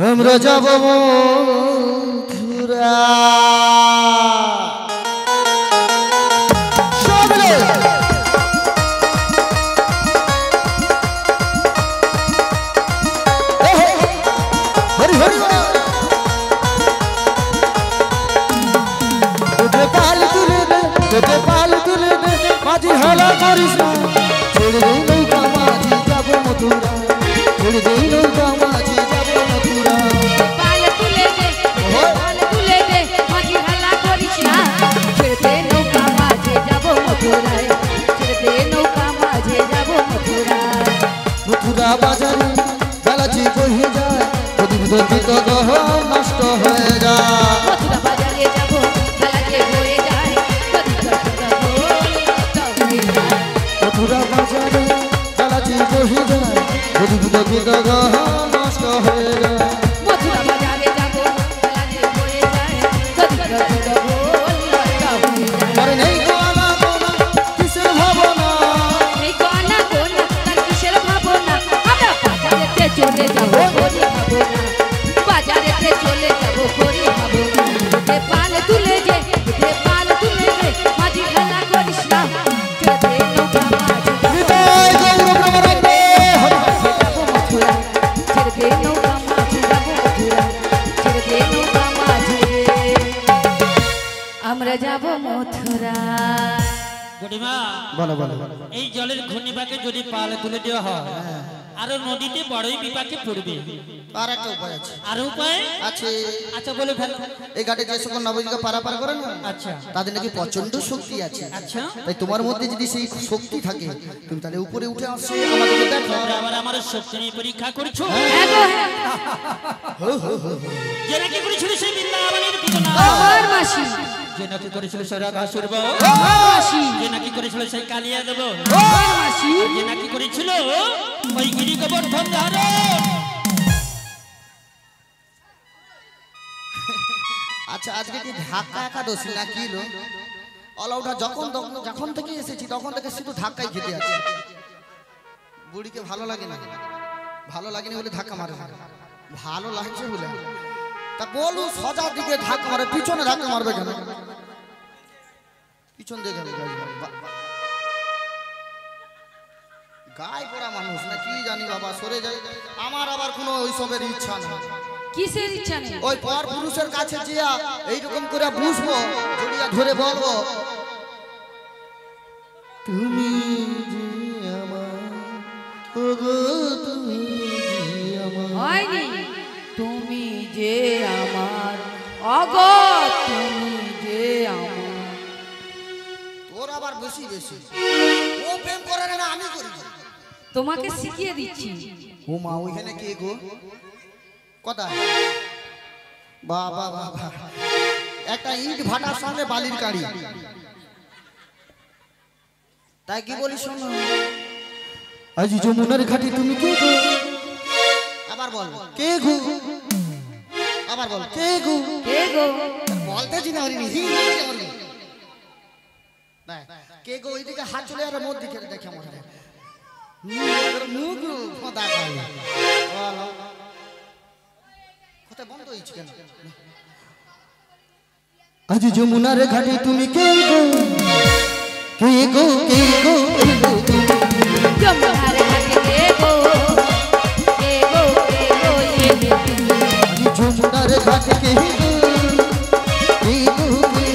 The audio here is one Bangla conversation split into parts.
আমরা যাব মথুরা হরি হরি পাল তুলে দে পাল তুলে দে মাঝি হালা করিস না ছেড়ে দে নৌকা মাঝি যাব মথুরা ছেড়ে দে নৌকা মাঝি যাব মথুরা পাল তুলে দে মাঝি হালা করিস না ছেড়ে দে নৌকা মাঝি যাব মথুরা ছেড়ে দে নৌকা মাঝি যাব মথুরা মথুরা বাজারে বেলাচি বহে যায় প্রদীপ দর্জিত গ্রহ নষ্ট হয়ে যায় মথুরা বাজারে যাব বেলাচি বহে যায় প্রদীপ দর্জিত গ্রহ নষ্ট হয়ে যায় মথুরা বাজারে বেলাচি বহে যায় প্রদীপ দর্জিত গ্রহ নষ্ট হয়ে যায় মথুরা বাজারে যাব বেলাচি বহে যায় প্রদীপ দর্জিত গ্রহ নষ্ট হয়ে যায় আরে নেই গোনা গোনা কিসের ভাবনা নেই গোনা গোনা তার কিসের ভাবনা আমরা বাজারেতে চলে যাব করি ভাবনা বাজারেতে চলে যাব করি ভাবনা এ পাল তুলে দে মাঝি খেলা করিস না ছেড়ে দে নৌকা মাঝি বিদায় গৌরব রামরাতে যাব মথুরা ছেড়ে দে নৌকা মাঝি যাব মথুরা ছেড়ে দে নৌকা মাঝি আমরা যাব মথুরা বুড়িমা বলো বলো এই জলের ঘূর্ণিপাকে যদি পাল তুলে দেওয়া হয় আর নদীতে বড়ই বিপাকে পড়বে আর একটা উপায় আছে আর উপায় আছে আচ্ছা বলে ফেল এই ঘাটে যে সকল নবযুগা পারাপার করে না আচ্ছা তাদের নাকি প্রচন্ড শক্তি আছে আচ্ছা তাই তোমার মধ্যে যদি সেই শক্তি থাকে তুমি তাহলে উপরে উঠে আসো আমাদেরকে দেখো তোমরা আবার আমার শক্তি নিয়ে পরীক্ষা করছো হ্যাঁ গো হ্যাঁ যে নাকি করেছিল সেই বৃন্দাবনের পিছনা আমার মাসি যে নাকি করেছিল সেই রাঘাসুর মাসি যে নাকি করেছিল সেই কালিয়া দেব আমার মাসি যে নাকি করেছিল ওই গিরি গোবর্ধন ধারণ আচ্ছা আজকে কি ধাক্কা একাদশী না কি লো অলৌটা যখন থেকে এসেছি তখন থেকে শুধু ধাক্কাই খেতে আছে বুড়িকে ভালো লাগে না ভালো লাগেনি বলে ধাক্কা মারে ভালো লাগছে বলে তা বলু সোজা দিকে ধাক্কা মারে পিছনে ধাক্কা মারবে কেন পিছন দিকে গায়ে পড়া মানুষ না কি জানি বাবা সরে যাই আমার আবার কোনো ওইসবের ইচ্ছা নেই কিসের ইচ্ছা নেই ওই পর পুরুষের কাছে জিয়া এইরকম করে বুঝবো জড়িয়া ধরে বলবো তুমি যে আমার ওগো তুমি যে আমার হয়নি তুমি যে আমার অগো তুমি যে আমার তোর আবার বেশি বেশি ও প্রেম করে না আমি করি তোমাকে শিখিয়ে দিচ্ছি ও মা ওইখানে কে গো কথা বাবা বাবা একটা ইট ভাটার সঙ্গে বালির কাড়ি তাই কি বলি শোনো আজ যমুনার ঘাটে তুমি কে গো আবার বল কে গো আবার বল কে গো কে গো বলতে চিনা হরিনি কে গো ওইদিকে হাত চলে আর মোর দিকে দেখে মনে হয় মুখ খোদা খাই কথা বন্ধ হয়েছে কেন আজ যমুনার ঘাটে তুমি কে গো কে গো কে গো যমুনার ঘাটে কে গো কে গো কে গো আজ যমুনার ঘাটে কে গো কে গো কে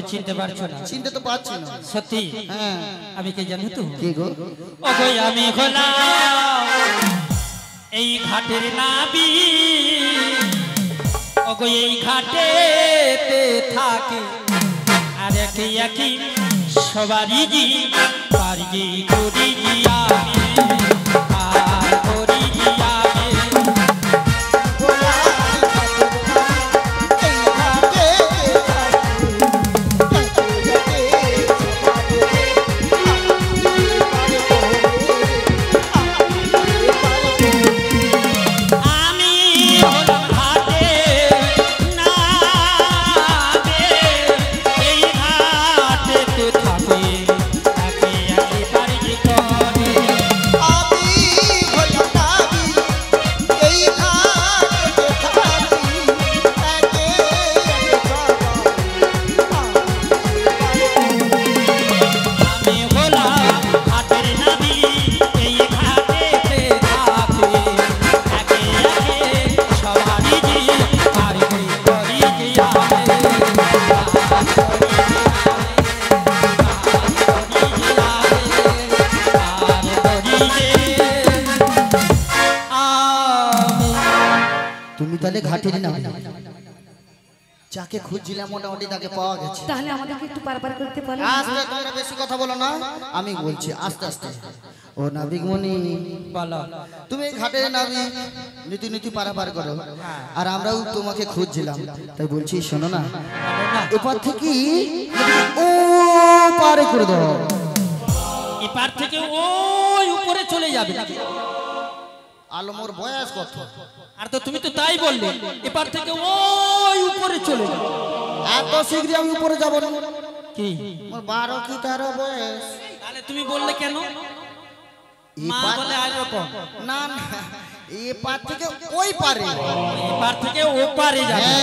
চিনতে পারছো না? চিনতে তো পারছি না। সত্যি? হ্যাঁ। আমি কে জানো তো? কে গো? ওগো আমি হলাম এই ঘাটের নাবি, ওগো এই ঘাটেতে থাকে আর একই একই সবারই জি পারি করি আমি আর করি আমি। তাহলে ঘাটের না যাকে খুঁজছিলাম মোটামুটি তাকে পাওয়া গেছে। তাহলে আমাদেরকে একটু পারাপার করতে পারো? আস্তে, তোমরা বেশি কথা বলো না, আমি বলছি আস্তে আস্তে। ও নাবিকমণি বলো, তুমি ঘাটের নাবিক, নীতি নীতি পারাপার করো, আর আমরাও তোমাকে খুঁজছিলাম, তাই বলছি শোনো না, এপার থেকে ও পারে করে দাও। এপার থেকে ওই উপরে চলে যাবে। আলমোর বয়স কত? আর তো তুমি তো তাই বললে, এপার থেকে ওই উপরে চলে যাবে। এত শীঘ্র আমি উপরে যাব না। কি আমার 12 কি 13 বয়স। তাহলে তুমি বললে কেন? মা বলে আর রকম না না, এপার থেকে ওই পারে, এপার থেকে ও পারে যাবে।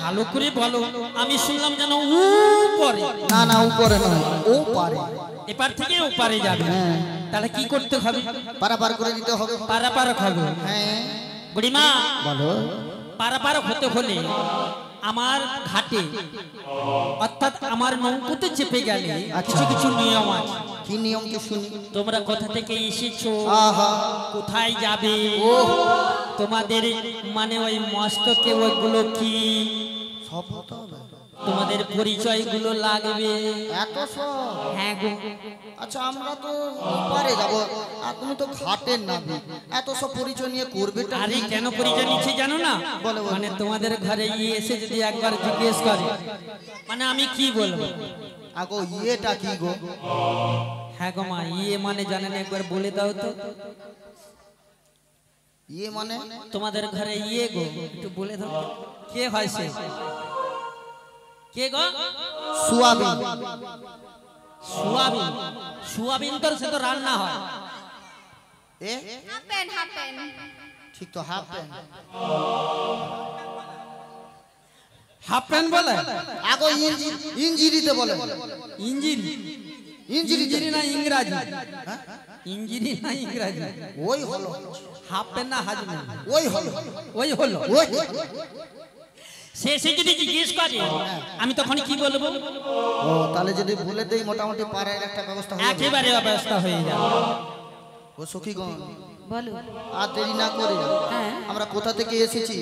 ভালো করে বলো, আমি শুনলাম যেন উপরে। না না, উপরে নয়, ও পারে। এপার থেকে ও পারে যাবে। তাহলে কি করতে হবে? পারাপার করে দিতে হবে। পারাপার হবে। হ্যাঁ বুড়িমা বলো। পারাপার হতে হলে আমার ঘাটে অর্থাৎ আমার নৌকোতে চেপে গেলে কিছু কিছু নিয়ম আছে। কি নিয়ম কি শুনি? তোমরা কোথা থেকে এসেছো, আহা, কোথায় যাবে, তোমাদের মানে ওই মস্তকে ওইগুলো কি, সব হতে হবে। তোমাদের পরিচয়গুলো লাগবে। এত সব? হ্যাঁ গো। আচ্ছা, আমরা তো পারে যাব, আর তুমি তো ঘাটের নাবিক, এত সব পরিচয় নিয়ে করবে? আরে কেন পরিচয় নিচ্ছে জানো না? বলো, বলো। মানে তোমাদের ঘরে এসে যদি একবার জিজ্ঞেস করে, মানে আমি কি বলবো? আগো ইয়েটা কি গো? হ্যাঁ গো মা, ইয়ে মানে জানেন, একবার বলে দাও তো। ইয়ে মানে? তোমাদের ঘরে ইয়ে গো, একটু বলে দাও তো। কে হয় সে? কে গো? সোয়াবিন। সোয়াবিন? সোয়াবিন তো সে তো রান্না হয়। এ হাফেন হাফেন। ঠিক তো, হাফ প্যান্ট। হাফ প্যান্ট বলে? আগো ইঞ্জিরিতে বলে। ইঞ্জিরি? ইঞ্জিরি না ইংরাজি? ইঞ্জিরি না ইংরাজি? ওই হলো হাফ প্যান্ট না হাজবেন্ড? ওই হলো ওই হলো। ওই। সে যদি জিজ্ঞেস করে, আমি তখন কি বলবো? ও তাহলে যদি বলে দেই মোটামুটি পাড়ার একটা ব্যবস্থা হয়ে যাবে। একেবারে ব্যবস্থা হয়ে যাবে। ও সখীগণ, বলো। আর দেরি না করি, আমরা কোথা থেকে এসেছি,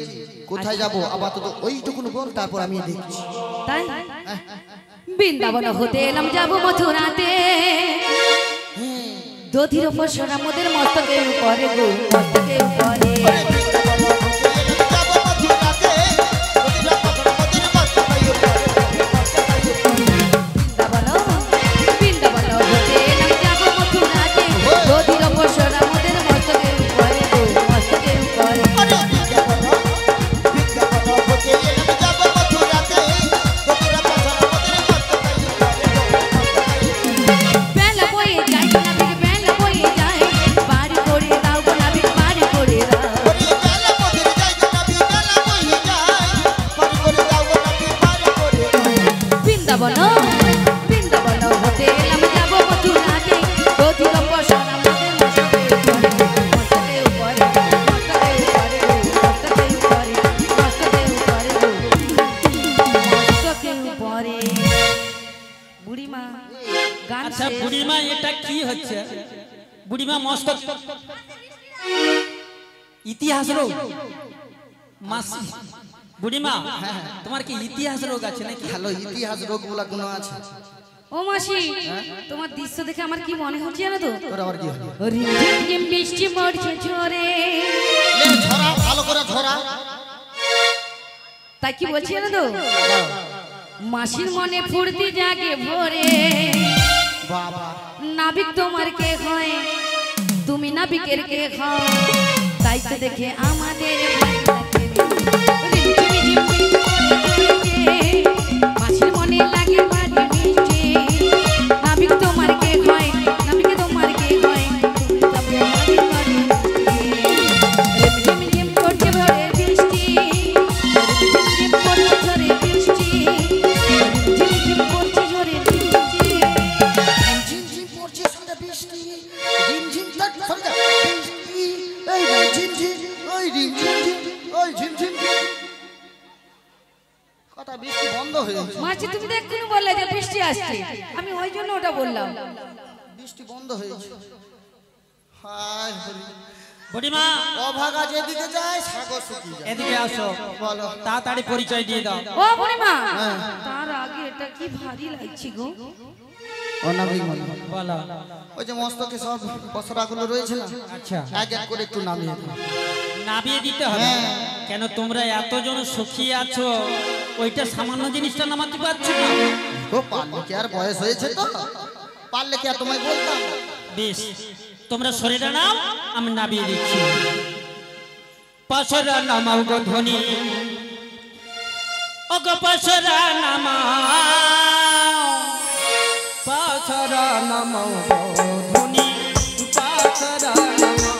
কোথায় যাব, আপাতত ওইটুকুন বল, তারপর আমি দেখছি। তাই বৃন্দাবন হতে এলাম, যাব মথুরাতে, দধির উপর সোনা মোদের মস্তকের উপরে গো, মস্তকের উপরে। What বুড়িমা মস্ত ইতিহাস রোগ মাসি বুড়িমা তোমার কি ইতিহাস রোগ আছে নাকি? ভালো ইতিহাস রোগ গুলা কোনো আছে? ও মাসি তোমার দৃশ্য দেখে আমার কি মনে হচ্ছে জানো তো? তোর আবার কি হলো? রিমঝিম বৃষ্টি পড়ছে ঝরে। লে ঝরা, ভালো করে ঝরা। তাই কি বলছি জানো তো? মাসির মনে ফুর্তি জাগে ভরে। বাবা নাবিক তোমার কে হয়, তুমি নাবিকের কে খাও, তাই তো দেখে আমাদের ভালো লাগে। রিমঝিম বৃষ্টি পড়ছে, মাসির মনে লাগে বাড়ি মিষ্টি। নাবিক তোমার কে হয়, নাবিক তোমার কে হয়, তবে আমাদের বাড়ি মিষ্টি। রিমঝিম পড়ছে ভরে বৃষ্টি, রিমঝিম পড়ছে ঝরে বৃষ্টি, রিমঝিম পড়ছে ঝরে বৃষ্টি। ঝিমঝিম পড়ছে সাদা বৃষ্টি, ঝিমঝিম তার সাদা বৃষ্টি, এই ঝিমঝিম, ওই ঝিমঝিম, ওই ঝিমঝিম। কথা বৃষ্টি বন্ধ হয়ে গেছে। মাসি তুমি তো এক্ষুনি বললে যে বৃষ্টি আসছে, আমি ওই জন্য ওটা বললাম। বৃষ্টি বন্ধ হয়েছে। হায় হরি। বুড়িমা অভাগা যেদিকে যায় সাগর শুকিয়ে যায়। এদিকে আসো, বলো। তাড়াতাড়ি পরিচয় দিয়ে দাও। ও বুড়িমা, তার আগে এটা কি ভারী লাগছে গো। অনামিক বলো। ওই যে মস্তকে সব পসরাগুলো রয়েছে না, আচ্ছা এক এক করে একটু নামিয়ে দিন। নামিয়ে দিতে হবে কেন? তোমরা এতজন সখী আছো, ওইটা সামান্য জিনিসটা নামাতে পারছো না? ও পারলে কি আর বয়স হয়েছে তো? পারলে কি আর তোমায় বলতাম? বেশ, তোমরা শরীরে নাও, আমি নামিয়ে দিচ্ছি। পসরা নামাও গো ধ্বনি, ও গো পসরা নামাও, পসরা নামাও গো ধ্বনি, পসরা নামাও।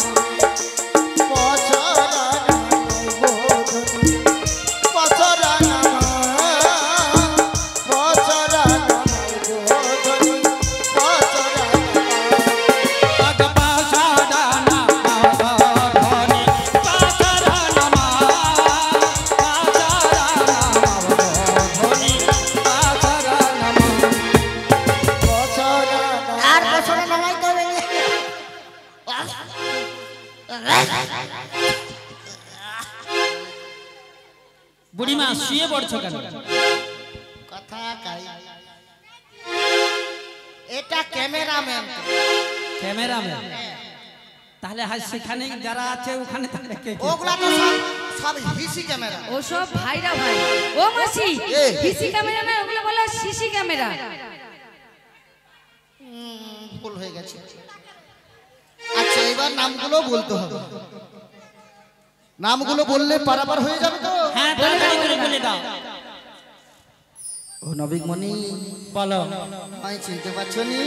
বুড়িমা শুয়ে পড়ছো কেন? কথা কাই, এটা ক্যামেরাম্যান। ক্যামেরাম্যান? তাহলে আজ সেখানে যারা আছে ওখানে তাহলে কে কে? ওগুলা তো সব সব হিসি ক্যামেরা। ও সব ভাইরা ভাই। ও মাসি, হিসি ক্যামেরা না, ওগুলো বলো সিসি ক্যামেরা। ভুল হয়ে গেছে। আচ্ছা এবার নামগুলো বলতে হবে। নামগুলো বললে পারাপার হয়ে যাবে তো? হ্যাঁ তাড়াতাড়ি করে বলে দাও। ও নবিকমণি বলো। আমি চিনতে পারছো নি?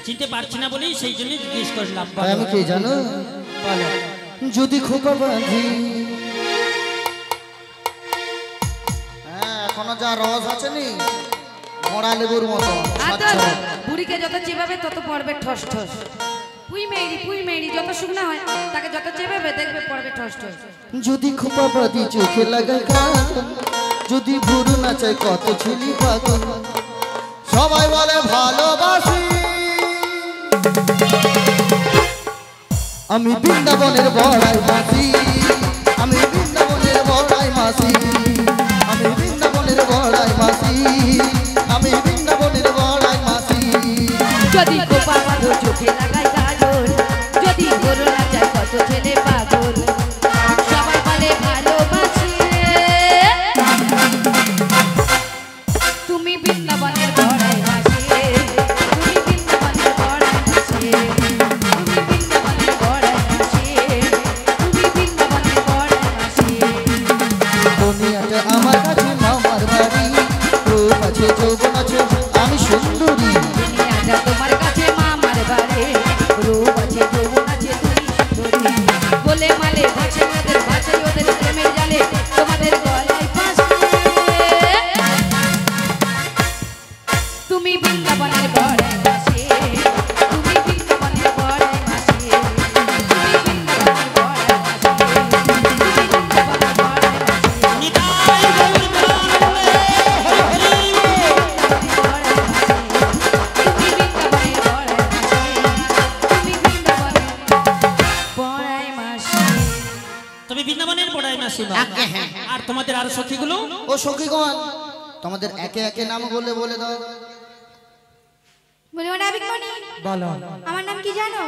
চিনতে পারছি না বলেই সেই জন্য জিজ্ঞেস করলাম। আমি কে জানো? বলো। যদি খোপা বাঁধি, হ্যাঁ এখনো যা রস আছে নি মরা লেবুর মতো। বুড়িকে যত চেপাবে তত পড়বে ঠস ঠস। পুই মেয়েরি যত শুকনা হয় তাকে যত চেপাবে দেখবে পড়বে ঠস ঠস। যদি খোপা বাঁধি চোখে লাগায় কাজল, যদি ভুরু নাচায় কত ছেলি পাগল, সবাই বলে ভালোবাসি। আমি বৃন্দাবনের বড়াই মাসি, আমি বৃন্দাবনের বড়াই মাসি, আমি বৃন্দাবনের বড়াই মাসি, আমি বৃন্দাবনের বড়াই মাসি। যদি খোপা বাঁধো চোখে লাগায় কাজল, যদি ভুরু নাচায় কত ছেলে পাগল, সবাই বলে ভালোবাসি। তুমি বৃন্দাবনের বড়াই মাসি, তুমি বৃন্দাবনের বড়াই মাসি, তুমি বৃন্দাবনের বড়াই মাসি, তুমি বৃন্দাবনের বড়াই মাসি। দুনিয়াতে আমার কাছে মামার বাড়ি, রূপ আছে যৌবন আছে আমি সুন্দরী। দুনিয়াটা তোমার কাছে মামার বাড়ি, মাসিমা একে, হ্যাঁ। আর তোমাদের আর সখীগুলো ও সখীগণ তোমাদের একে একে নাম বলে দাও। বলে মানে আবিকমণি বলো আমার নাম কি জানো?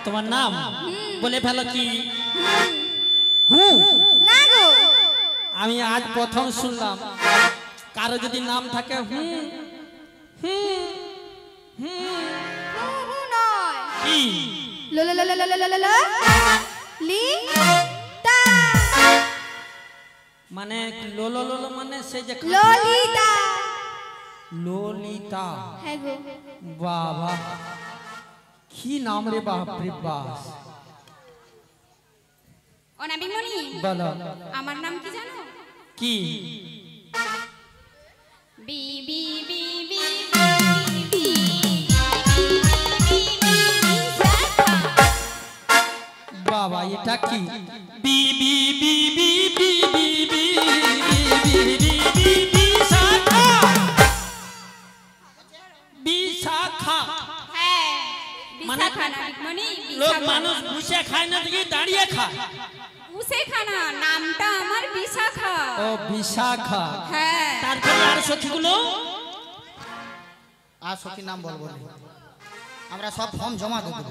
তোমার নাম বলে ফেলো কি? না গো, আমি আজ প্রথম শুনলাম কারো যদি নাম থাকে হু নয়, কি লো লো লো লো লো লো লো লো লি তা, মানে লোলো লোলো মানে সেই যে ললিতা। ললিতা। হ্যাঁ গো, বাবা কি নাম রে, বাপ রে বাপ। ও নাবিকমণি বলো আমার নাম কি জানো? কি? বি বি বি বি বাবা এটা কি? বি বি বি বি বি বি বি বি বি বি বিশাখা। বিশাখা হ্যাঁ, মানে বিশাখা নাবিকমণি, লোক বিশাখা। মানুষ বসে খায় না, দেখি দাঁড়িয়ে খায়। উসে খানা, নামটা আমার বিশাখা। ও বিশাখা। হ্যাঁ, তারপরে আর সখীগুলো আর সখী নাম বলবো না, আমরা সব ফর্ম জমা দেবো।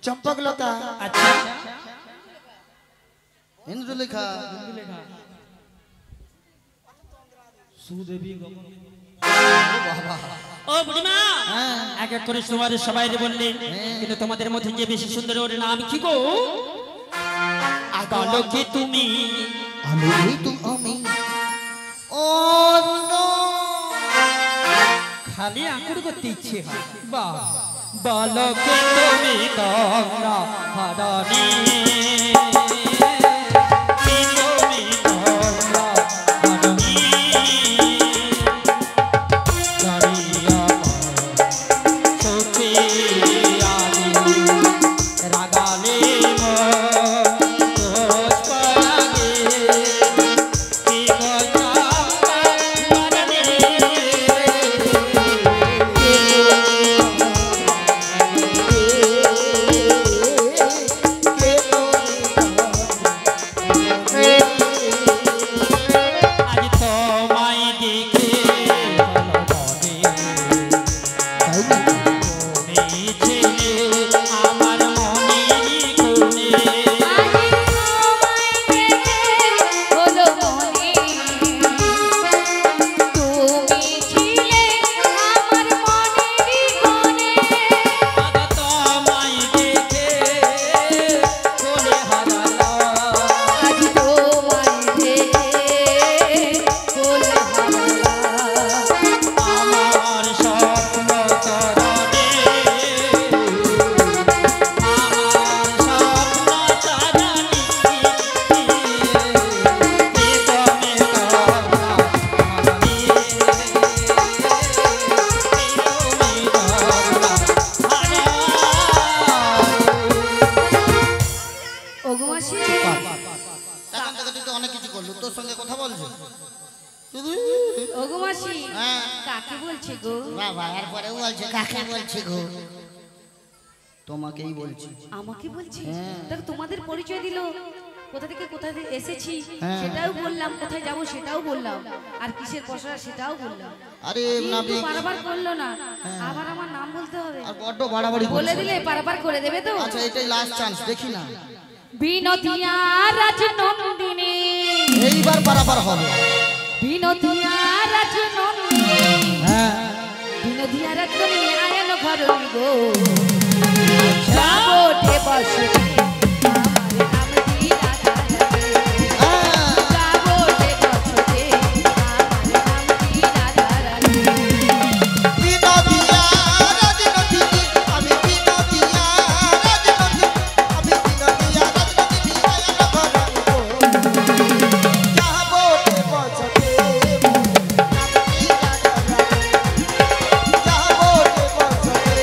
চম্পকলতা, আচ্ছা ইন্দ্রলেখা, সুদেবী, ও বুড়িমা হ্যাঁ। এক এক করে তোমাদের সবাই বললে, কিন্তু তোমাদের মধ্যে যে বেশি সুন্দর ওর নাম কি গো? বলো কি তুমি? আমি ও খালি আঁকুর করতে ইচ্ছে হয়। বাহ, বলো কি তুমি তোমরা হারানি? কি তুমি তোমরা হারানি? দাঁড়িয়া চোখে আলি রাগালে তোষ পাগে কি কথা মারনে আজ তোমায় দেখে এই ছেলে আমার মনেরই কোণে। হলো মনে তুমি ছিলে আমার মনেরই কোণে। আজ তোমায় দেখে কোলে হারালাম। আজ তোমায় দেখে কোলে হারালাম। আমার স্বপ্ন তরণে, আমার স্বপ্ন তরণী, কি তুমি তোমরা হারানি? কি তুমি তোমরা হারানি? ওগো মাসি, এখন থেকে তুই তো অনেক কিছু করলু, তোর সঙ্গে কথা বলছো শুধু ওগো মাসি, হ্যাঁ। কাকে বলছে গো? বাবা এরপরেও বলছে কাকে বলছি গো? তোমাকেই বলছি। আমাকে বলছে? হ্যাঁ। দেখো তোমাদের পরিচয় দিল, কোথা থেকে কোথায় এসেছি হ্যাঁ। সেটাও বললাম, কোথায় যাব সেটাও বললাম, আর কিসের পশরা সেটাও বললাম। আরে কিন্তু নাবিক বারবার করলো না, আবার আমার নাম বলতে হবে। আর বড্ড বাড়াবাড়ি বলে করছে। দিলে পারাপার করে দেবে তো। আচ্ছা এটাই লাস্ট চান্স, দেখি না বিনোদিয়া রাজনন্দিনী, এইবার পারাপার হবে। বিনোদিয়া রাজনন্দিনী, হ্যাঁ বিনোদিয়া রাজনন্দিনী আয়ন ঘর গো যাবো ঠে বসে আমার নাম কি রাধা রানী। হ্যাঁ। যাবো ঠে বসে আমার নাম কি রাধা রানী। বিনোদিয়া রাজনন্দিনী, আমি বিনোদিয়া রাজনন্দিনী, আমি বিনোদিয়া রাজনন্দিনী, আয়ন ঘরাই গো। যাবো রে বসতে আমি রাজা রানী। যাবো রে বসতে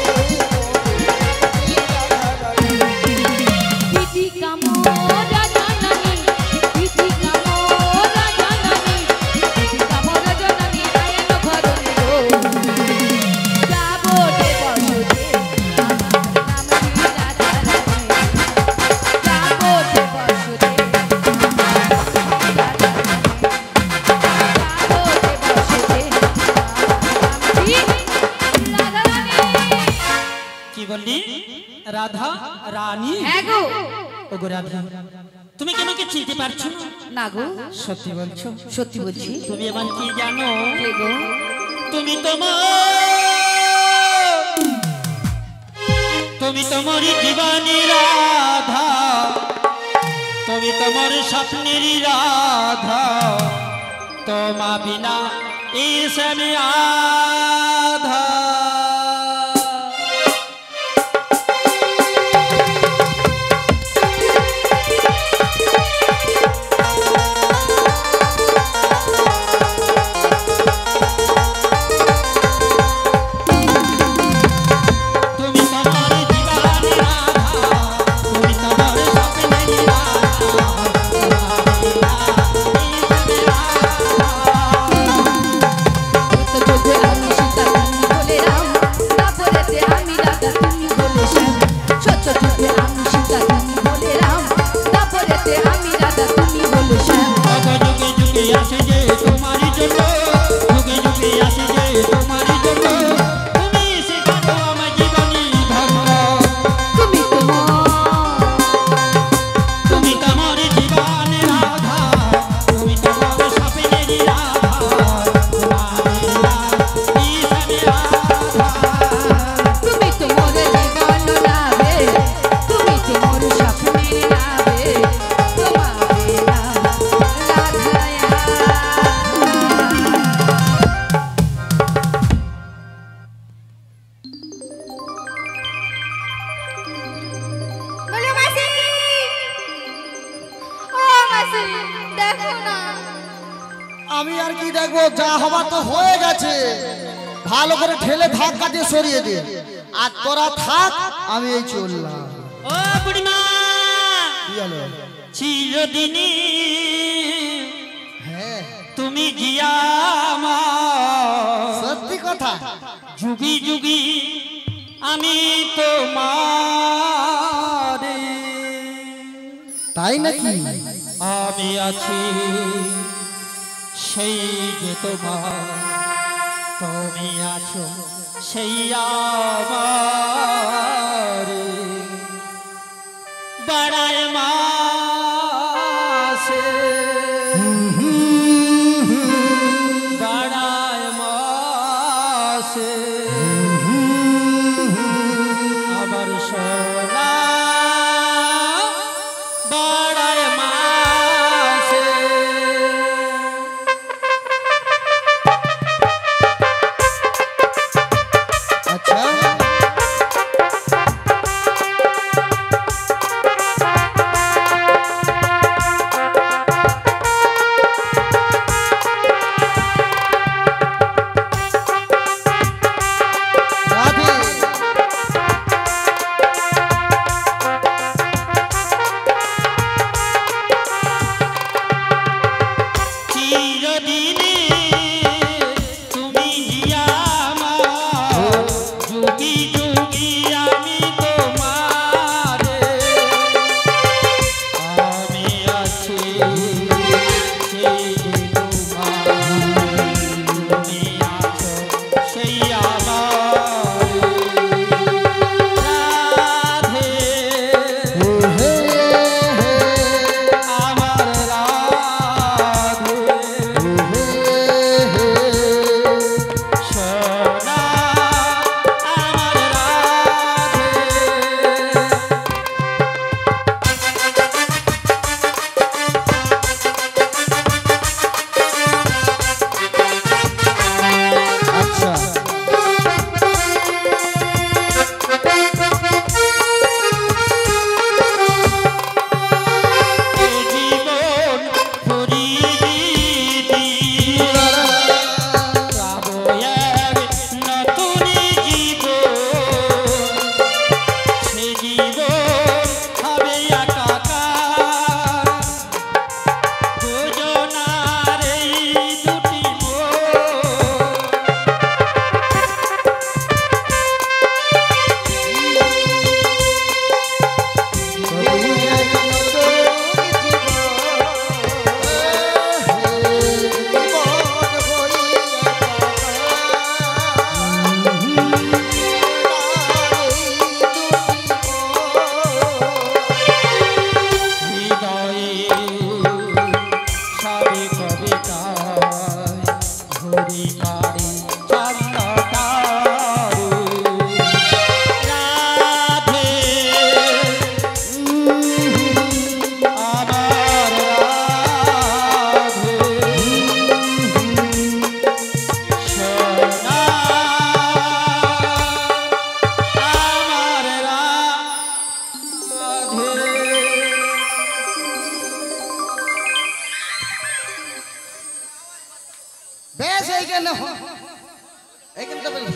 রাধা রানী হ্যাঁ গো ওগো রাধা তুমি কি আমাকে চিনতে পারছো না? না গো সত্যি বলছো? সত্যি বলছি। তুমি এবার কি জানো? কে গো? তুমি তোমার জীবনী রাধা, তুমি তোমার স্বপ্নের রাধা, তোমা বিনা ইসমি আধা। আমি আর কি দেখবো, যা হবার তো হয়ে গেছে। ভালো করে ঠেলে ধাক্কা দিয়ে সরিয়ে দে, আর তোরা থাক, আমি এই চললাম। ও বুড়িমা, কি হলো? চিরদিনই হ্যাঁ তুমি জিয়া সত্যি কথা। যুগি যুগি আমি তোমার, তাই নাকি? আমি আছি সেই যে তোমার, তুমি আছো সেই আমার। বাড়ায় মাসে বাড়ায় মাসে আবার সোনা বাড়ায় মাসে। আচ্ছা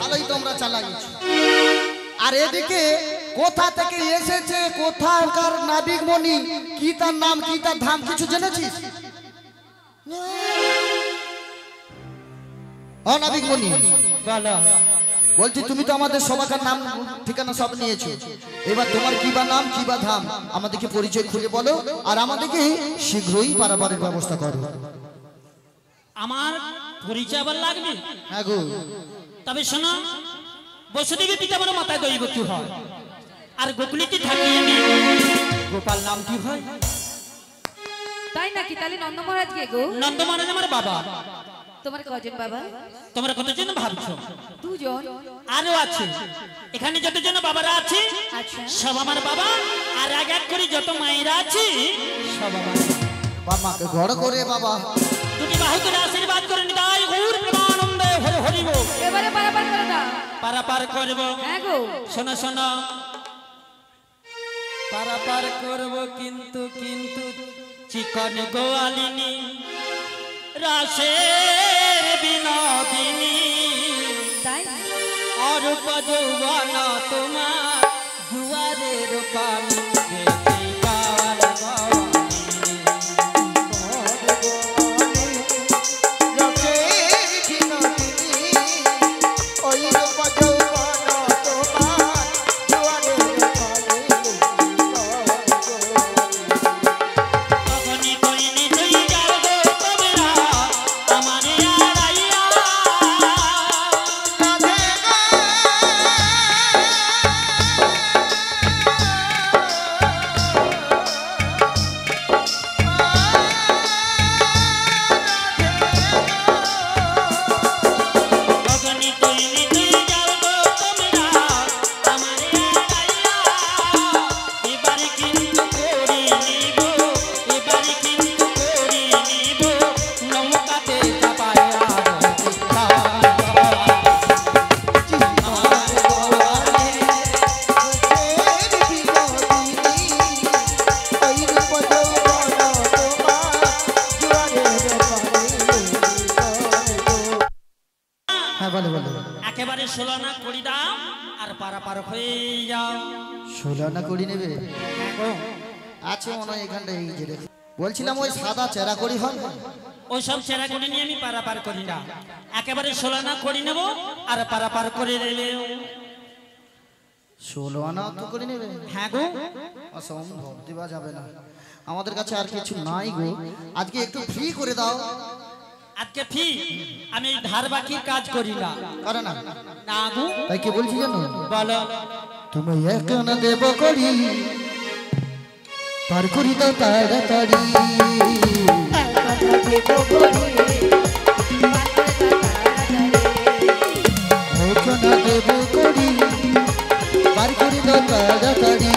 ভালোই তোমরা চালাইছো। আর এদিকে কোথা থেকে এসেছে, কোথাকার নাবিক মণি, কি তার নাম, কি তার ধাম, কিছু জেনেছিস? ও নাবিক মণি, বলো। বলছি তুমি তো আমাদের সবাইকার নাম ঠিকানা সব নিয়েছো, এবার তোমার কি বা নাম, কি বা ধাম, আমাদেরকে পরিচয় খুলে বলো আর আমাদেরকে শীঘ্রই পারাপারের ব্যবস্থা করো। আমার পরিচয় আবার লাগবে? হ্যাঁ গো। তবে শোনো, বসুদেবী পিতা বড় মাথায় দৈব কি হয়, আর গোকুলিতে থাকি আমি, গোপাল নাম কি হয়? তাই নাকি? তাহলে নন্দ মহারাজ কে গো? নন্দ মহারাজ আমার বাবা। তোমার কজন বাবা? তোমরা কতজন ভাবছো? দুজন। আরো আছে, এখানে যতজন বাবারা আছে আচ্ছা। সব আমার বাবা, আর এক এক করে যত মায়েরা আছে সব আমার বাবাকে ঘর করে বাবা দুটি বাহু করে আশীর্বাদ করে নিতাই গৌর প্রেমানন্দে হরি হরি বল। এবারে পারাপার করে দাও। পারাপার করব। হ্যাঁ গো। শোনো শোনো, পারাপার করব কিন্তু কিন্তু চিকন গোয়ালিনী রাসের বিনোদিনী, তাই অরূপ যৌবন তোমার দুয়ারের পানি দেখি কাল গওয়ালিনী। তখনই কইনি তুই যাও গো তোমরা আমার আড়াইয়া, তখনই কইনি তুই যাও গো তোমরা আমার আড়াইয়া। এবারে কিন্তু করি নিব, এবারে কিন্তু করি নিব নৌকাতে চাপায়া হ্যাঁ বলে বলে একেবারে 16 না করি দাও আর পারাপার হয়ে যাও। 16 না করি নেবে? আছে মনে হয় এখানটা, এই যে দেখো বলছিলাম ওই সাদা চেরা করি হয়, ওই সব ছেড়া করে নিয়ে আমি পারাপার করি না, একেবারে 16 না করি নেব আর পারাপার করে নেবে। 16 আনা তো করে নেবে? হ্যাঁ গো। অসম্ভব, দেওয়া যাবে না, আমাদের কাছে আর কিছু নাই গো, আজকে একটু ফ্রি করে দাও। আজকে ফি আমি এই ধার বাকির কাজ করি না। করে না? না গো। তাই কি বলছি জানো? বলো। তুমি এখন দেব করি পার করি দাও তাড়াতাড়ি, এখন দেব করি পার করি দাও তাড়াতাড়ি।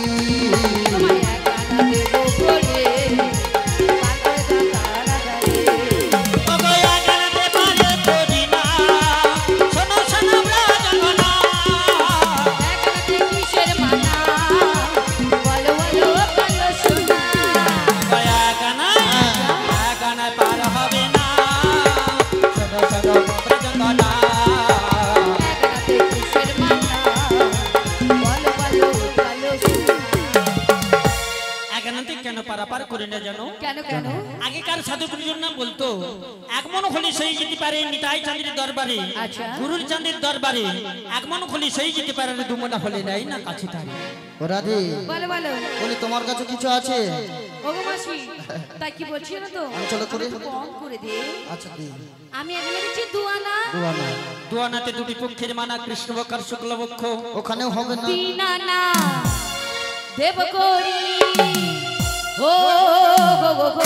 কেন পারাপার করে না জানো? কেন কেন? আগেকার সাধু গুরুজন না বলতো, এক মন হলে সেই যেতে পারে নিতাই চাঁদের দরবারে, আচ্ছা। গুরুর চাঁদের দরবারে এক মন হলে সেই যেতে পারে, দুমনা হলে নাই না কাছে তাই। রাধে বলো বলো। বলি তোমার কাছে কিছু আছে? ওগো মাসি, তাই কি বলছি না তো? চলো করে একটু কম করে দে। আচ্ছা দি আমি এখানে দিচ্ছি দুয়ানা। দুয়ানা। দুয়ানাতে দুটি পক্ষের মানা, কৃষ্ণপক্ষ আর শুক্লপক্ষ। ওখানেও হবে না? তিন আনা দেব করি। ও গো গো গো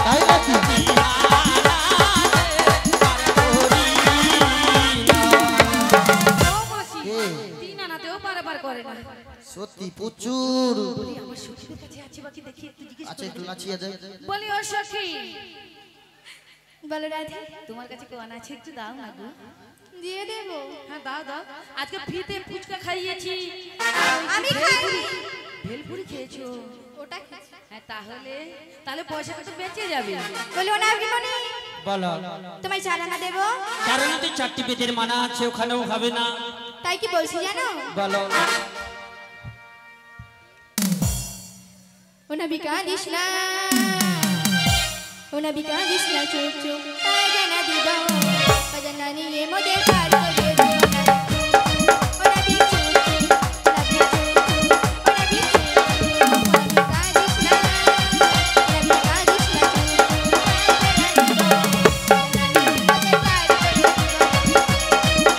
তাই নাকি? পারাপার করে না। সত্যি প্রচুর। বলি আমার সখীদের কাছে আছে বাকি দেখি একটু জিজ্ঞেস আচ্ছা করি। একটু নাচিয়ে যায়। বলি ও সখী, বলো রাধে, তোমার কাছে কোন আছে একটু দাও না গো। দিয়ে দেবো। হ্যাঁ দাও দাও। আজকে ফ্রিতে ফুচকা খাইয়েছি। আমি খাইনি। ভেলপুরি খেয়েছো? ওটা খেয়েছি। হ্যাঁ তাহলে তাহলে পয়সাটা তো বেঁচে যাবে। বলো না আপনি মনে বলো তোমায় চারানা দেবো। কারণ তো 4টি বেদের মানা আছে, ওখানেও হবে না। তাই কি বলছি জানো? বলো ওনা বিকাদিস না, ওনা বিকাদিস না চুপ চুপ কাজানা দিব, কাজানা নিয়ে মোদে পার করে দিব না। ওনা বি চুপ চুপ, ওনা বি চুপ চুপ, ওনা বি চুপ চুপ, ওনা বিকাদিস না, ওনা বিকাদিস না চুপ চুপ কাজানা দিব, কাজানা নিয়ে মোদে পার করে দিব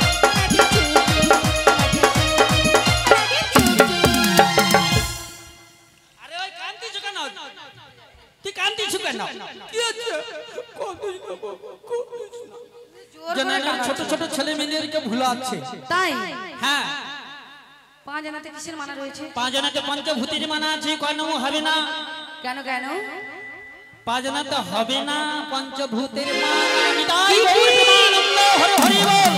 না। ওনা বি চুপ চুপ, ওনা বি চুপ চুপ, ওনা বি চুপ চুপ। আরে ওই কান্দিছ কেন? তুই কান্দিছ কেন? কি আছে? জানা ছোট ছোট ছেলে মেয়েদেরকে ভুলাচ্ছে। তাই? হ্যাঁ, 5 জানাতে কিসের মানা রয়েছে? 5 জানাতে পঞ্চভূতির মানা আছে, কেনও হবে না। কেন কেন? 5 জানাতে হবে না পঞ্চভূতের মানা। নিতাই গৌর প্রেমানন্দ হরি হরি বল।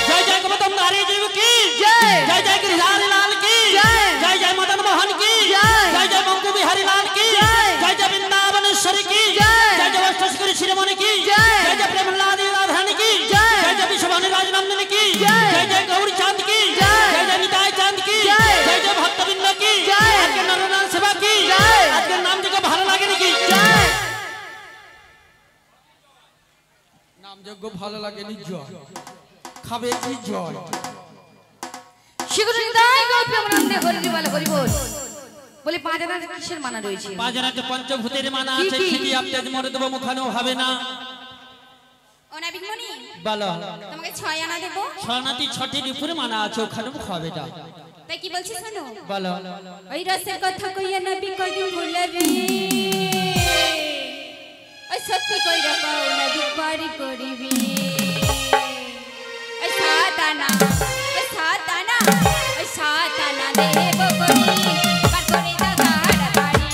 জয় জয় গোবিন্দ হরি জীব কি জয়। জয় জয় गिरिधारी लाल की জয়। जय जय मदन मोहन की জয়। जय जय मंगू बिहारी लाल की জয়। जय जय वृंदावनेश्वरी की জয়। जय जय अष्टश्वरी शिरोमणि की জয়। जय जय प्रेमलाल राधारानी की জয়। जय जय विश्वभानु राजनंदिनी की জয়। जय जय गौरी चांद की জয়। जय जय निताई चांद की জয়। जय जय भक्तबिंद की জয়। आज के नरनारायण सेवा की জয়। आज के नाम जगह ভালো লাগে নাকি? জয়। নাম যজ্ঞ ভালো লাগে নি? জয় খাবে কি? জয় শিখুন নিতাই গৌর প্রেমানন্দে হরি বল হরি বল। বলি 5 জানাতে কিসের মানা রয়েছে? 5 জানাতে পঞ্চভূতের মানা কি আছে, কি? খিদি আপনি মরদেব মুখানো হবে না। ওনা বিমনি বলো তোমাকে 6 আনা দেবো। ছনাতি 6টির উপরে মানা আছে, ওখানেও হবে না। তাই কি বলছি শোনো। বলো ওই রসের কথা কইয়া নবী কইদিন ভুলবি, ওই সত্যি কইরা পাও নবী পারি করিবি। ওই সাতানা, ওই সাতানা, ওই সাতানা দেব করি পার করে দাদার বাড়ি।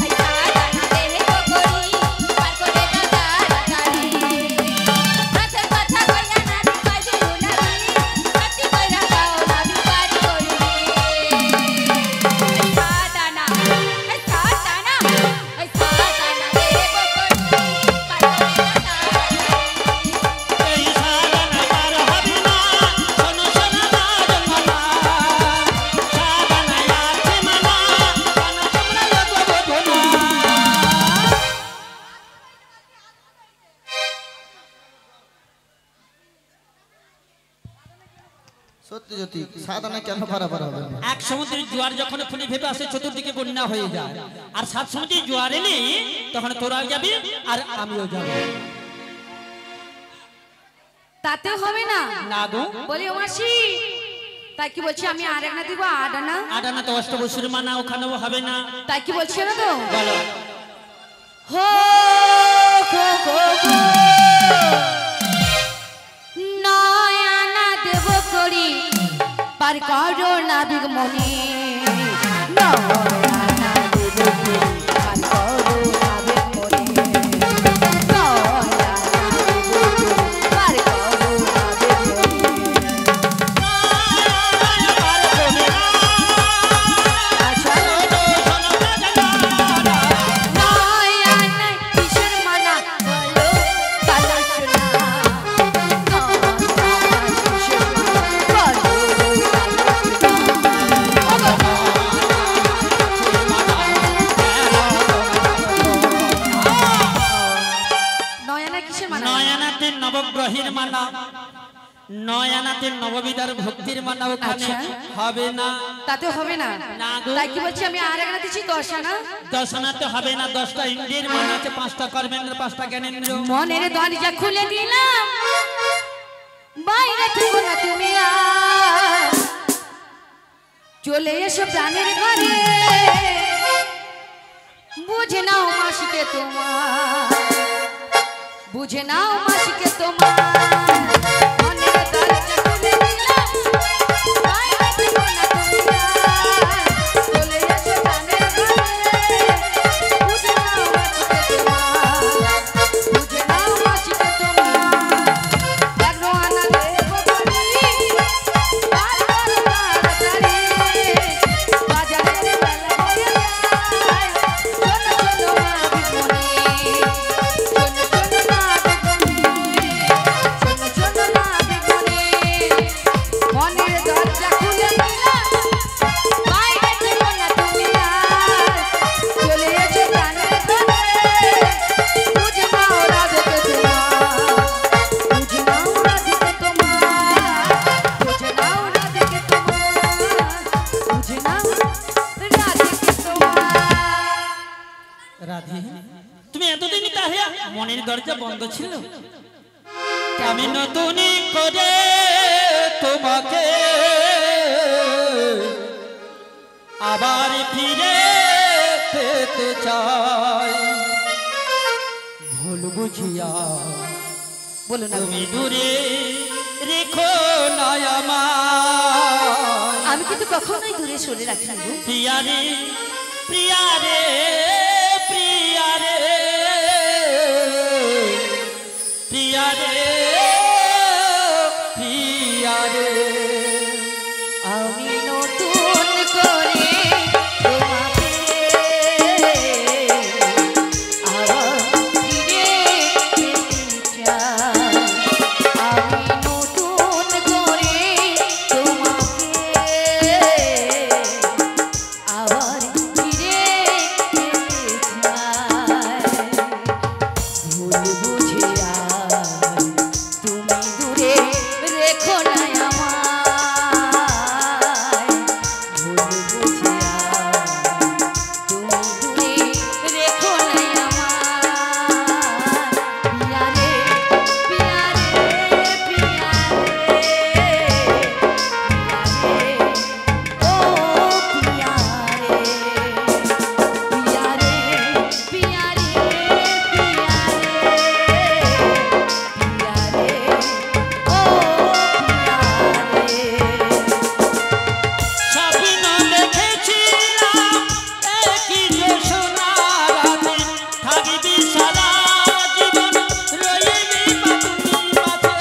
ওই সাতানা দেব করি পার করে দাদার বাড়ি। রসের কথা কইয়া নবী কইদিন ভুলবি, সত্যি কইরা পাও নবী পারি করিবি। সাতানা, ওই সাতানা, ওই সাতানা দেব করি পার করে দাদার বাড়ি। এই সাধনা পার হবে না, শোনো শোনো না জন্মনা। সাধনা আছে মানা, কেন তোমরা লোক বোঝো না? সত্যি সত্যি সাধনা কেন পারাপার হবে না? এক সমুদ্রের জোয়ার যখন ফুলি ভেবে আসে, চতুর্দিকে বন্যা হয়ে যায়। আর 7 সমুদ্রের জোয়ার এলে তখন তোরাও যাবি আর আমিও যাব। তাতেও হবে না? না গো, বলি ও মাসি, তাই কি বলছি আমি আর একটা দিব 8 আনা? আডানা তো অষ্টবসুর মানা, ওখানেও হবে না। তাই কি বলছি না তো? বলো হো গো গো গো, 9 আনা দেব করি পার করো নাবিক মনে। 9 আনা দেব করি পার করো নাবিক মনে। 9 আনা দেব করি পার করো নাবিক মনে। আচ্ছা 9 আনা কিসের মানা বলো কালো সোনা। 9 আনা কিসের মানা বলো নয়না কিসের মানা? নয়নাতে নবগ্রহের মানা, নয়নাতে নববিদার ভক্তির মানা, ওখানে আচ্ছা। হবে না। তাতে হবে না? না গো। তাই কি বলছি আমি আর একটা দিচ্ছি 10 আনা। 10 আনাতে হবে না। 10টা ইন্দ্রিয়ের মানা আছে, 5টা কর্মেন্দ্র, 5টা জ্ঞানেন্দ্র। মনের দরজা খুলে দিলাম, বাইরে থেকো না তুমি আর। চলে এসো প্রাণের ঘরে, বুঝে নাও মাসিকে তোমার, বুঝে নাও মাসিকে তোমার। মনের দরজা খুলে দিলাম, বাইরে থেকো না বাড়িটা বন্ধ ছিল, আমি নতুন করে তোমাকে আবার ফিরে পেতে চাই। ভুল বুঝিয়া বলো না, তুমি দূরে রেখো না আমায়। আমি কিন্তু কখনোই দূরে সরে রাখি না গো। প্রিয়ারে প্রিয়ারে প্রিয়ারে প্রিয়ারে প্রিয়ারে আমি নতুন করে তোমাকে আবার ফিরে পেতে চাই। আমি নতুন করে তোমাকে আবার ফিরে পেতে চাই। ভুল বুঝে আর তুমি দূরে রেখো না আমায়। ভুল বুঝে আর তুমি দূরে রেখো না আমায়। পিয়ারে পিয়ারে পিয়ারে ও পিয়ারে পিয়ারে পিয়ারে স্বপ্ন দেখেছিলাম একই জোছনা রাতে, থাকবি সারা জীবন রইবি তুমি মাঝে।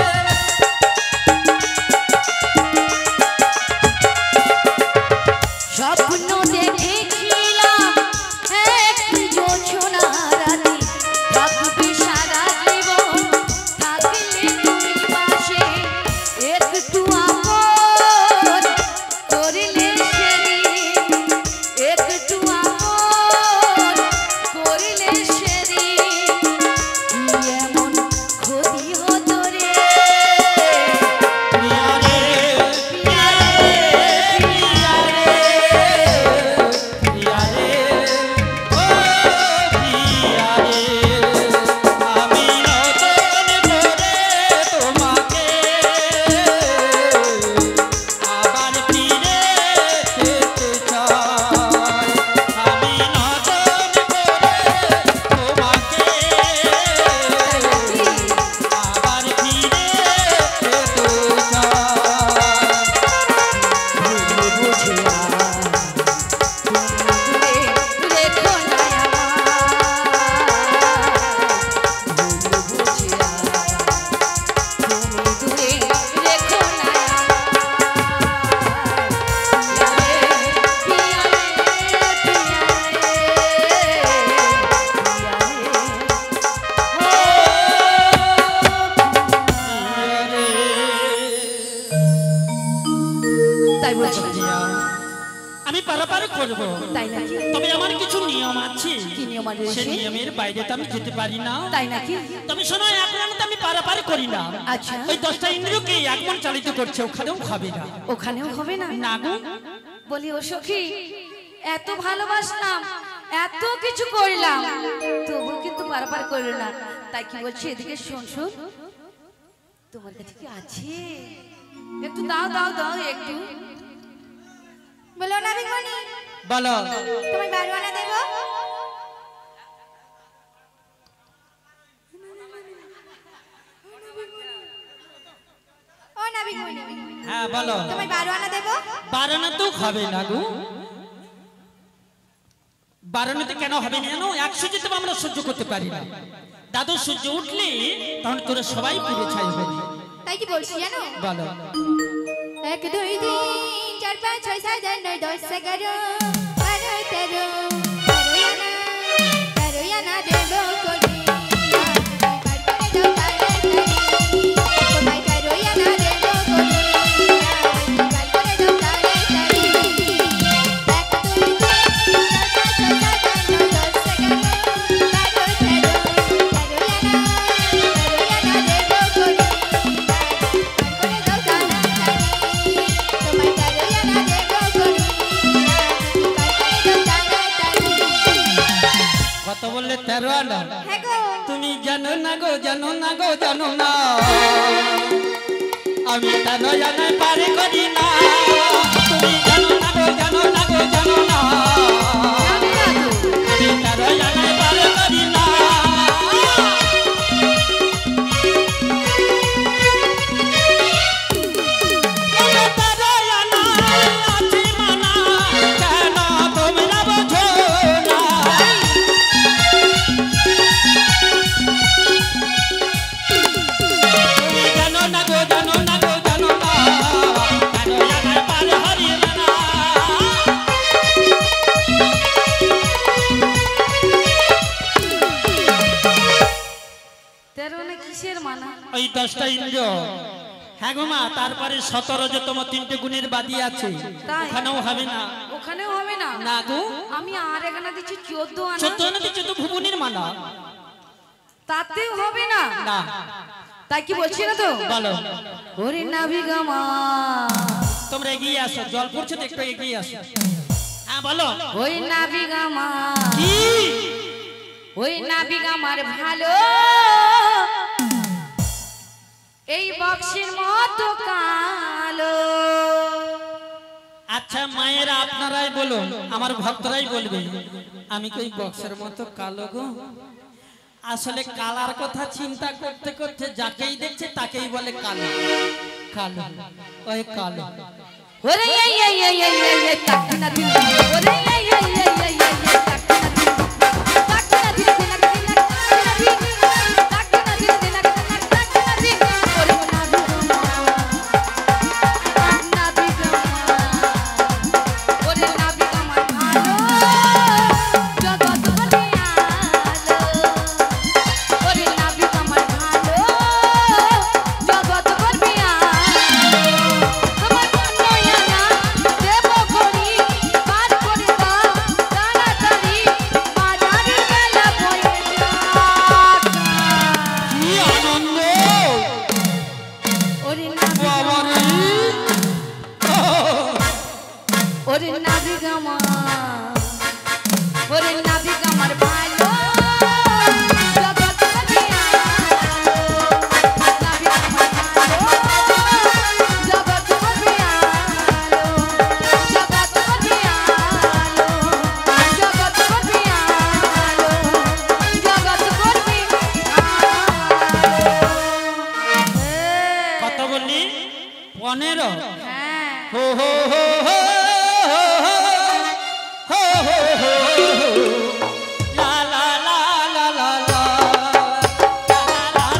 স্বপ্ন দেখেছিলাম এক জোছনা রাতে, থাকবি সারা জীবন, থাকলে তুমি পাশে, একটু আপন করলে সেদিন, একটু আপন করলে সেদিন, কি এমন ক্ষতি হতো রে। প্রিয়ারে প্রিয়ারে প্রিয়ারে প্রিয়ারে ও প্রিয়ারে আমি নতুন করে তোমাকে আবার ফিরে পেতে চাই। আমি নতুন করে তোমাকে আবার ফিরে পেতে চাই। ভুল বুঝে আর তুমি দূরে রেখো না আমায়। ভুল বুঝে আর তুমি দূরে রেখো না আমায়। পিয়ারে তাই বলছি, আমি পারাপার করব, তাই নাকি? তবে আমার কিছু নিয়ম আছে, কি নিয়ম আছে? সে নিয়মের বাইরে তো আমি যেতে পারি না। তাই নাকি? তবে শোনো, এক রানে তো আমি পারাপার করি না। আচ্ছা। ওই 10টা ইন্দ্রকে একমন চালিত করছে, ওখানেও খাবে না। ওখানেও হবে না? না গো, বলি ও সখী, এত ভালোবাসলাম, এত কিছু করলাম, তবু কিন্তু পারাপার করল না। তাই কি বলছি, এদিকে শোন শোন, তোমার কাছে কি আছে? একটু দাও দাও দাও একটু। বলো না বিমনি, বলো। তোমায় বারোয়ানা দেব? ও না বিমনি, হ্যাঁ বলো। তোমায় বারোয়ানা দেব? বারানা তো খাবে না গো। বারানাতে কেন হবে না জানো? 100 যেতে আমরা সহ্য করতে পারি না। দাদু সূর্য উঠলে তখন তোরা সবাই পুড়ে ছাই হবে। তাই কি বলছি জানো? বলো। 1 2 3 4 5 6 7 8 9 10 11 12 13 বারোয়ানা দেব করি। তোমায় বারোয়ানা দেব করি। তোমায় বলে 13 আনা হ্যাঁ গো তুমি জানো না গো জানো না গো জানো না আমি 13 আনা পারে করি না তুমি জানো না গো জানো না গো জানো না জানি না তো। আমি 13 আনা পারে করি না ওই 10টা ইন্দ্রিয় হ্যাঁ গো মা তারপরে 17তম 3টে গুণের বাদি আছে তাই? ওখানেও হবে না ওখানেও হবে না না গো আমি আর এখানে দিচ্ছি 14 আনা 14 আনা দিচ্ছে তো ভুবনের মালা তাতেও হবে না না তাই কি বলছি না তো বলো ওরে নাবিগামা তোমরা এগিয়ে আসো জল পড়ছে তো একটু এগিয়ে আসো হ্যাঁ বলো ওই নাবিগামা কি ওই নাবিগামার ভালো এই বক্সের মতো কালো আচ্ছা মায়েরা আপনারাই বলুন আমার ভক্তরাই বলবে আমি কি ওই বক্সের মতো কালো গো আসলে কালার কথা চিন্তা করতে করতে যাকেই দেখছে তাকেই বলে কালো কালো ওই কালো ওরে এই এই এই এই এই তাকি না দিল ওরে এই এই এই এই এই তাকি না দিল তাকি না দিল তাকি না দিল তাকি না দিল ওরে নাবিগামা ওরে নাবিগামা ভালো জগৎ বলে আলো ওরে নাবিগামা ভালো জগৎ বলে আলো আমার নয়না দেব করি পার করে দাও তাড়াতাড়ি বাজারে মেলা বয়ে যাক কি আনন্দ ওরে নাবিগামা ওরে নাবিগামা ওরে নাবিগামার ভালো জগৎ বলে আলো নাবিগামার ভালো জগৎ বলে আলো জগৎ বলে আলো জগৎ বলে আলো জগৎ বলে আলো কত বললি 15 হ্যাঁ হো হো হো হো হো হো হো লা লা লা লা লা লা লা লা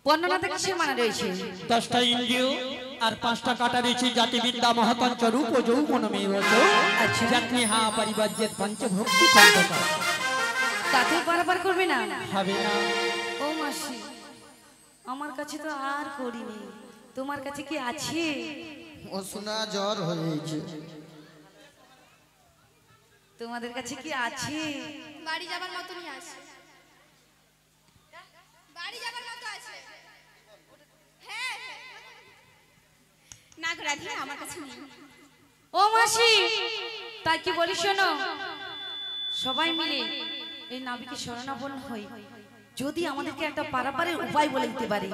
বর্ণনাতে কিসের মানে রয়েছে 10টা ইন্দ্রিয় আর 5টা কাটা রয়েছে জাতিবিদ্যা মহতঞ্চ রূপ যৌবনমেব আচ্ছা। জাতনেহা পরিবাজ্যেত পঞ্চভক্তি কণ্টকা তাতে বারবার করবে না হবে না ও মাসি আমার কাছে তো আর করিনি তোমার কাছে কি আছে ও শোনা জ্বর হয়েছে তোমাদের কাছে কি আছে বাড়ি যাবার মতনই আছে বাড়ি যাবার মতো আছে হ্যাঁ না গো রাধি আমার কাছে নেই ও মাসি তাই কি বলি শোনো সবাই মিলে এই নাবিকে শরণাপন্ন হই যদি আমাদেরকে একটা পারাপারের উপায় বলে দিতে পারে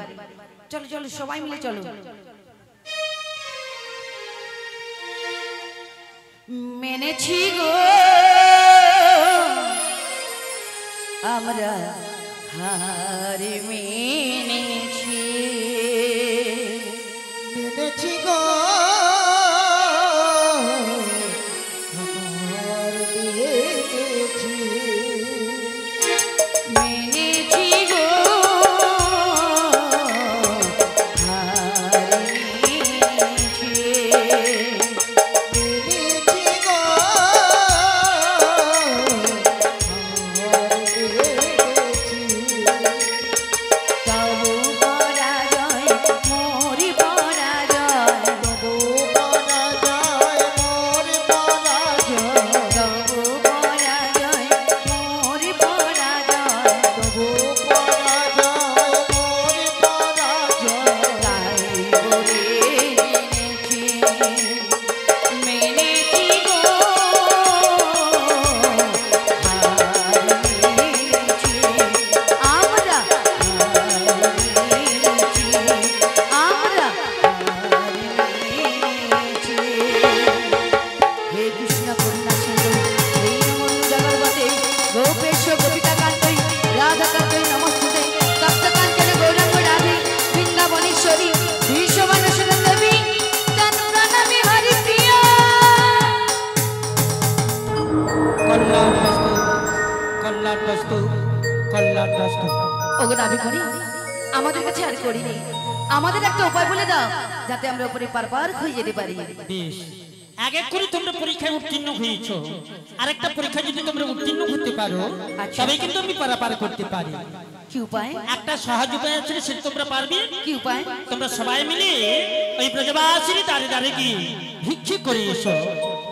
চলো চলো সবাই মিলে চলো মেনেছি গো আমরা হার মেনেছি মেনেছি গো আমার মেনেছি মেনেছি গো হার মেনেছি মেনেছি গো আমার মেনেছি তবু পরাজয় মোরি পরাজয় তবু পরাজয় মোর পরাজয় তবু পরাজয় মোরি পরাজয় তবু পরাজয় মোর পরাজয় তাই বলে জেনেছি মেনেছি গো হার মেনেছি আমরা হে কৃষ্ণ করুণা সিন্ধু হে নমো জগৎপতে গোপেশ গোপিকা কান্তই রাধা কান্তই নমস্তুতে তপ্ত কাঞ্চন গৌরাঙ্গ রাধে বৃন্দাবনেশ্বরী বিশ্বমানসুর দেবী তনু প্রণামী হরি প্রিয়া কল্যাণ বস্তু কল্যাণ বস্তু কল্যাণ বস্তু। ওগো দাবি করি আমাদের কাছে আর করি নেই, আমাদের একটা উপায় বলে দাও যাতে আমরা উপরে পার হয়ে যেতে পারি। বেশ, এক এক করে তোমরা পরীক্ষায় উত্তীর্ণ হয়েছো, আরেকটা পরীক্ষা যদি তোমরা উত্তীর্ণ হতে পারো আচ্ছা। তবে কিন্তু আমি পারাপার করতে পারি। কি উপায়? একটা সহজ উপায় আছে, সেটা তোমরা পারবে। কি উপায়? তোমরা সবাই মিলে ওই ব্রজবাসীর দাঁড়ে দাঁড়ে গিয়ে ভিক্ষে করে এসো।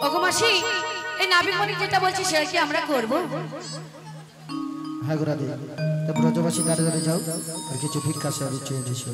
ওগো মাসি, এই নাবিক মনি যেটা বলছি সেটা কি আমরা করব? হ্যাঁ গোরাদি, তো ব্রজবাসী দাঁড়িয়ে দাঁড়িয়ে যাও আর কিছু ভিক্ষা চেয়ে এসো।